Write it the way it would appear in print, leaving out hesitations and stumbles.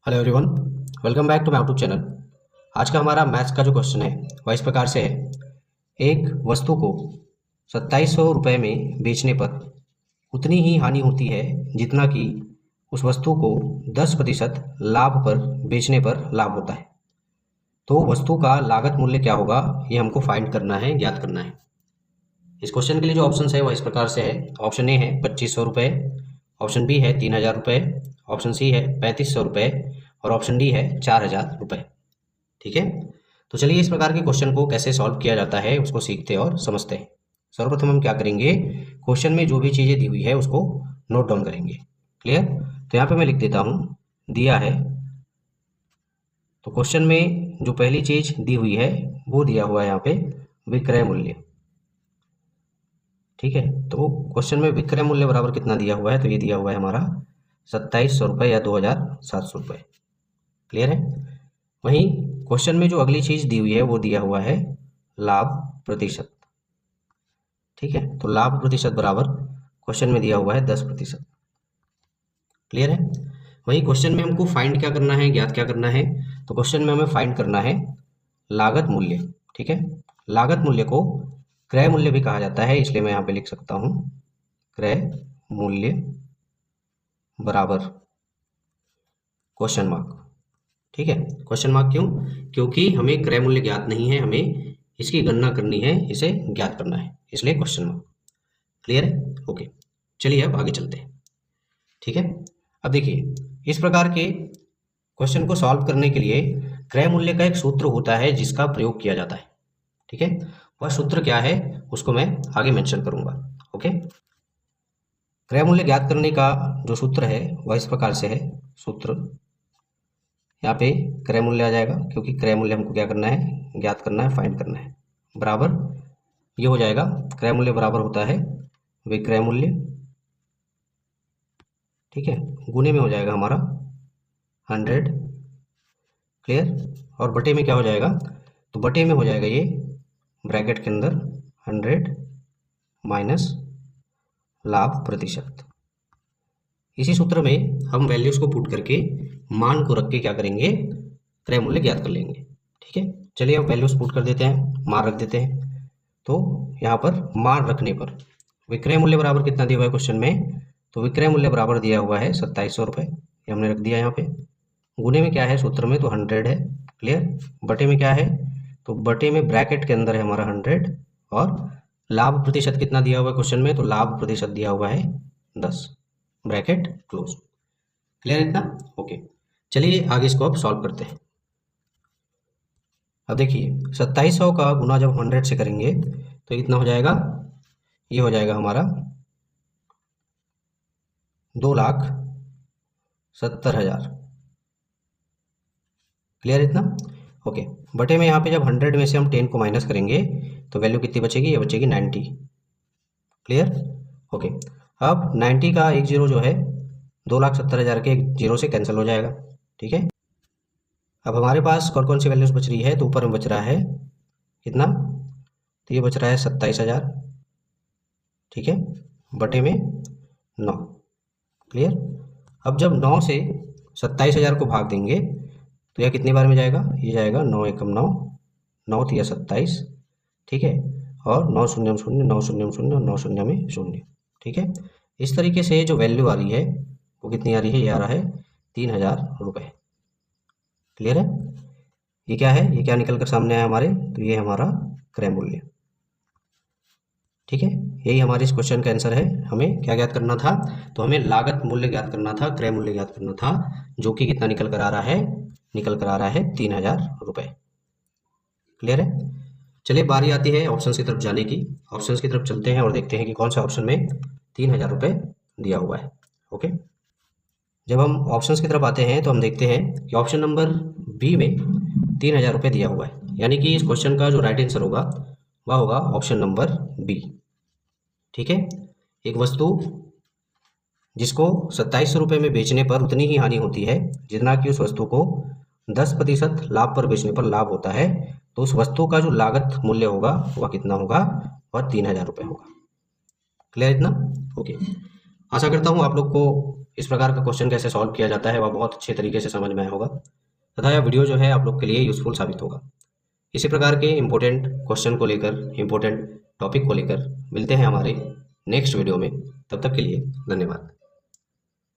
Hello everyone, welcome back to my YouTube channel. आज का हमारा मैथ्स का जो क्वेश्चन है वह इस प्रकार से है। एक वस्तु को 2700 रुपये में बेचने पर उतनी ही हानि होती है जितना कि उस वस्तु को 10% लाभ पर बेचने पर लाभ होता है। तो वस्तु का लागत मूल्य क्या होगा, ये हमको फाइंड करना है, ज्ञात करना है। इस क्वेश्चन के लिए जो ऑप्शन है वह इस प्रकार से है। ऑप्शन ए है 2500 रुपये, ऑप्शन बी है 3000 रुपये, ऑप्शन सी है 3500 रुपये और ऑप्शन डी है 4000 रुपये। ठीक है, तो चलिए इस प्रकार के क्वेश्चन को कैसे सॉल्व किया जाता है उसको सीखते और समझते हैं। सर्वप्रथम हम क्या करेंगे, क्वेश्चन में जो भी चीज़ें दी हुई है उसको नोट डाउन करेंगे। क्लियर? तो यहाँ पे मैं लिख देता हूँ, दिया है। तो क्वेश्चन में जो पहली चीज़ दी हुई है वो दिया हुआ है यहाँ पे विक्रय मूल्य। ठीक है, तो क्वेश्चन में विक्रय मूल्य बराबर कितना दिया हुआ है, तो ये दिया हुआ है हमारा 2700 रुपये या 2700 रुपये। क्लियर है? वहीं क्वेश्चन में जो अगली चीज दी हुई है वो दिया हुआ है लाभ प्रतिशत। ठीक है, तो लाभ प्रतिशत बराबर क्वेश्चन में दिया हुआ है 10%। क्लियर है? वहीं क्वेश्चन में हमको फाइंड क्या करना है, ज्ञात क्या करना है, तो क्वेश्चन में हमें फाइंड करना है लागत मूल्य। ठीक है, लागत मूल्य को क्रय मूल्य भी कहा जाता है, इसलिए मैं यहाँ पे लिख सकता हूँ क्रय मूल्य बराबर क्वेश्चन मार्क। ठीक है, क्वेश्चन मार्क क्यों? क्योंकि हमें क्रय मूल्य ज्ञात नहीं है, हमें इसकी गणना करनी है, इसे ज्ञात करना है, इसलिए क्वेश्चन मार्क। क्लियर है? ओके, चलिए अब आगे चलते हैं। ठीक है, अब देखिए इस प्रकार के क्वेश्चन को सॉल्व करने के लिए क्रय मूल्य का एक सूत्र होता है जिसका प्रयोग किया जाता है। ठीक है, वह सूत्र क्या है उसको मैं आगे मेंशन करूंगा। ओके, क्रय मूल्य ज्ञात करने का जो सूत्र है वह इस प्रकार से है। सूत्र यहाँ पे क्रय मूल्य आ जाएगा, क्योंकि क्रय मूल्य हमको क्या करना है, ज्ञात करना है, फाइंड करना है। बराबर ये हो जाएगा, क्रय मूल्य बराबर होता है विक्रय मूल्य। ठीक है, गुने में हो जाएगा हमारा 100। क्लियर? और बटे में क्या हो जाएगा, तो बटे में हो जाएगा ये ब्रैकेट के अंदर 100 माइनस लाभ प्रतिशत। इसी सूत्र में हम वैल्यूज को पुट करके मान को रख के क्या करेंगे, क्रय मूल्य ज्ञात कर लेंगे। ठीक है, चलिए अब वैल्यूज पुट कर देते हैं, मान रख देते हैं। तो यहाँ पर मान रखने पर विक्रय मूल्य बराबर कितना दिया हुआ है क्वेश्चन में, तो विक्रय मूल्य बराबर दिया हुआ है 2700 रुपये, ये हमने रख दिया यहाँ पे। गुने में क्या है सूत्र में, तो 100 है। क्लियर? बटे में क्या है, तो बटे में ब्रैकेट के अंदर है हमारा 100 और लाभ प्रतिशत कितना दिया हुआ है क्वेश्चन में, तो लाभ प्रतिशत दिया हुआ है 10, ब्रैकेट क्लोज। क्लियर इतना? ओके, चलिए आगे इसको अब सॉल्व करते हैं। अब देखिए 2700 का गुना जब 100 से करेंगे तो कितना हो जाएगा, ये हो जाएगा हमारा 2,70,000। क्लियर इतना? ओके, बटे में यहाँ पे जब 100 में से हम 10 को माइनस करेंगे तो वैल्यू कितनी बचेगी, ये बचेगी 90। क्लियर? ओके, अब 90 का एक जीरो जो है 2,70,000 के एक जीरो से कैंसिल हो जाएगा। ठीक है, अब हमारे पास कौन कौन सी वैल्यूज बच रही है, तो ऊपर में बच रहा है कितना, तो ये बच रहा है 27,000। ठीक है, बटे में 9। क्लियर? अब जब 9 से 27,000 को भाग देंगे तो यह कितनी बार में जाएगा, ये जाएगा 9 एकम 9, 9 तिया 27। ठीक है, और 9 शून्य 0, 9 शून्य 0 और 9 शून्य में 0। ठीक है, इस तरीके से जो वैल्यू आ रही है वो कितनी आ रही है, ये आ रहा है 3,000 रुपये। क्लियर है? ये क्या है, ये क्या निकल कर सामने आया हमारे, तो ये हमारा क्रय मूल्य। ठीक है, यही हमारे इस क्वेश्चन का आंसर है। हमें क्या ज्ञात करना था, तो हमें लागत मूल्य ज्ञात करना था, क्रय मूल्य ज्ञात करना था, जो कि कितना निकल कर आ रहा है, निकल कर आ रहा है 3,000 रुपये। क्लियर है? चलिए बारी आती है ऑप्शन की तरफ जाने की। ऑप्शन की तरफ चलते हैं और देखते हैं कि कौन सा ऑप्शन में 3,000 रुपये दिया हुआ है। ओके, जब हम ऑप्शन की तरफ आते हैं तो हम देखते हैं कि ऑप्शन नंबर बी में 3,000 रुपये दिया हुआ है, यानी कि इस क्वेश्चन का जो राइट आंसर होगा वह होगा ऑप्शन नंबर बी। ठीक है, एक वस्तु जिसको 2700 रुपये में बेचने पर उतनी ही हानि होती है जितना कि उस वस्तु को 10% लाभ पर बेचने पर लाभ होता है, तो उस वस्तु का जो लागत मूल्य होगा वह कितना होगा, वह 3,000 रुपये होगा। क्लियर इतना? ओके, आशा करता हूँ आप लोग को इस प्रकार का क्वेश्चन कैसे सॉल्व किया जाता है वह बहुत अच्छे तरीके से समझ में आया होगा तथा यह वीडियो जो है आप लोग के लिए यूज़फुल साबित होगा। इसी प्रकार के इम्पोर्टेंट क्वेश्चन को लेकर, इम्पोर्टेंट टॉपिक को लेकर मिलते हैं हमारे नेक्स्ट वीडियो में। तब तक के लिए धन्यवाद।